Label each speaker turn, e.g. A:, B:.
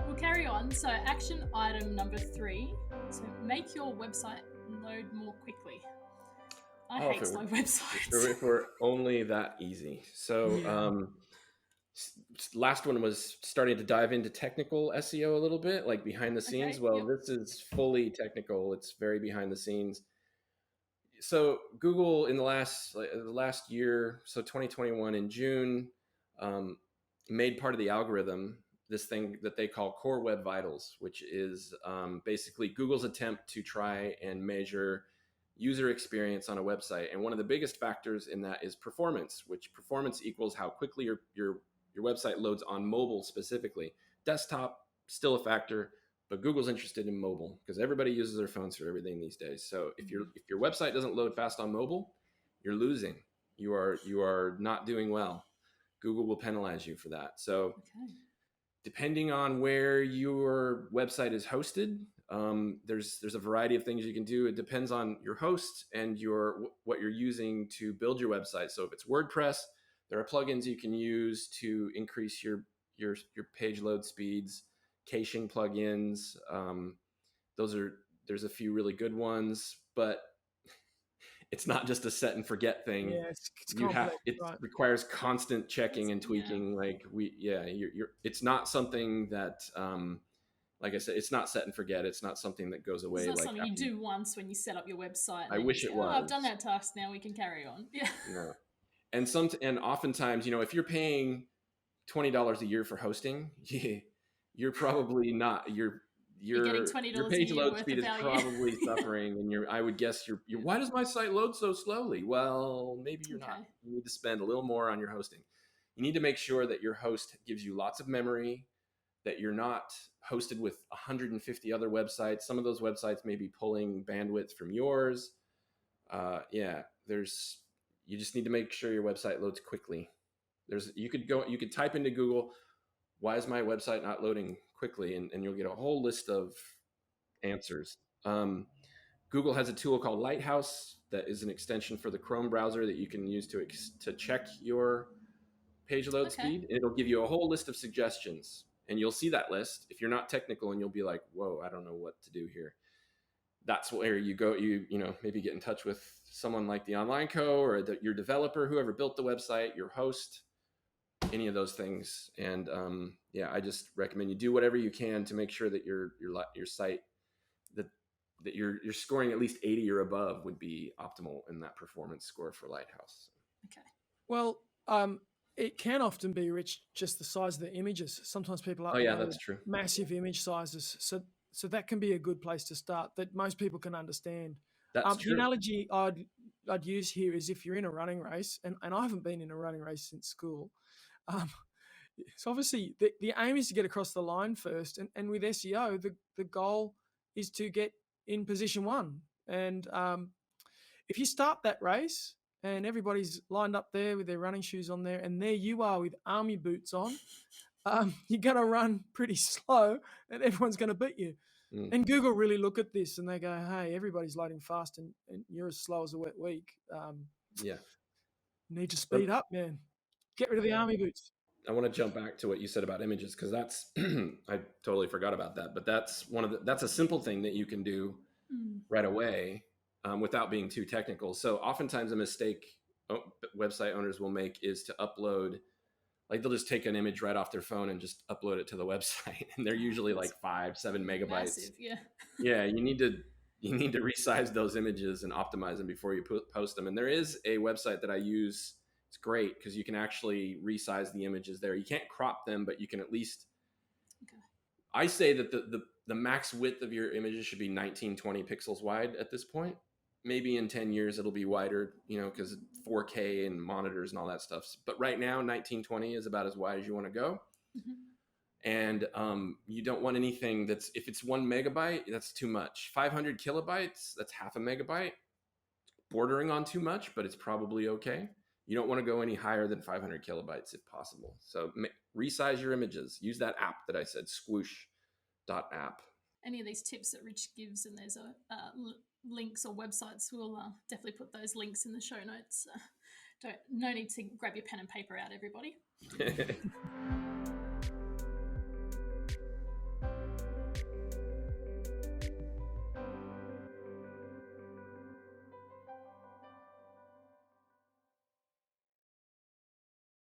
A: We'll carry on. So action item number 3. So make your website load more quickly. I hate slow websites.
B: If we're only that easy. So last one was starting to dive into technical SEO a little bit, like behind the scenes. This is fully technical. It's very behind the scenes. So Google in the last year, so 2021 in June, made part of the algorithm this thing that they call Core Web Vitals, which is basically Google's attempt to try and measure user experience on a website. And one of the biggest factors in that is performance, which performance equals how quickly your website loads on mobile specifically. Desktop, still a factor, but Google's interested in mobile because everybody uses their phones for everything these days. So if your website doesn't load fast on mobile, you're losing. You are not doing well. Google will penalize you for that. So depending on where your website is hosted, there's a variety of things you can do. It depends on your host and what you're using to build your website. So if it's WordPress, there are plugins you can use to increase your page load speeds, caching plugins. There's a few really good ones, but it's not just a set and forget thing.
C: Yeah,
B: it requires constant checking and tweaking. It's not something that, like I said, it's not set and forget. It's not something that goes away.
A: It's not something you do once when you set up your website.
B: I wish it was.
A: I've done that task. Now we can carry on. Yeah.
B: No. And oftentimes, if you're paying $20 a year for hosting, you're probably not. Your page load speed is probably suffering, and I would guess why does my site load so slowly? Well, maybe you're not. You need to spend a little more on your hosting. You need to make sure that your host gives you lots of memory, that you're not hosted with 150 other websites. Some of those websites may be pulling bandwidth from yours. You just need to make sure your website loads quickly. You could type into Google, why is my website not loading quickly? And you'll get a whole list of answers. Google has a tool called Lighthouse that is an extension for the Chrome browser that you can use to check your page load speed. And it'll give you a whole list of suggestions. And you'll see that list if you're not technical, and you'll be like, whoa, I don't know what to do here. That's where you go, maybe get in touch with someone like the Online Co. or your developer, whoever built the website, your host, any of those things. And I just recommend you do whatever you can to make sure that your site, that you're scoring at least 80 or above would be optimal in that performance score for Lighthouse.
A: Okay.
C: Well, it can often be, Rich, just the size of the images. Sometimes people
B: that's true.
C: Massive image sizes. So that can be a good place to start, that most people can understand.
B: That's true.
C: The analogy I'd use here is if you're in a running race, and I haven't been in a running race since school. So obviously the aim is to get across the line first. And with SEO, the goal is to get in position 1. And if you start that race and everybody's lined up there with their running shoes on there, and there you are with army boots on, you're going to run pretty slow and everyone's going to beat you. And Google really look at this and they go, hey, everybody's loading fast and you're as slow as a wet week. Need to speed up, man. Get rid of the army boots.
B: I want to jump back to what you said about images, because that's I totally forgot about that. But that's a simple thing that you can do right away without being too technical. So oftentimes a mistake website owners will make is to upload, like they'll just take an image right off their phone and just upload it to the website, and they're usually like 5-7 megabytes.
A: Massive,
B: yeah. You need to resize those images and optimize them before you post them. And there is a website that I use. It's great because you can actually resize the images there. You can't crop them, but you can at least. Okay. I say that the max width of your images should be 1920 pixels wide at this point. Maybe in 10 years it'll be wider, because 4K and monitors and all that stuff. But right now, 1920 is about as wide as you want to go. Mm-hmm. And you don't want anything if it's 1 megabyte, that's too much. 500 kilobytes, that's half a megabyte. Bordering on too much, but it's probably okay. You don't want to go any higher than 500 kilobytes if possible. So resize your images. Use that app that I said, Squoosh.app.
A: Any of these tips that Rich gives, and there's links or websites, we'll definitely put those links in the show notes. No need to grab your pen and paper out, everybody.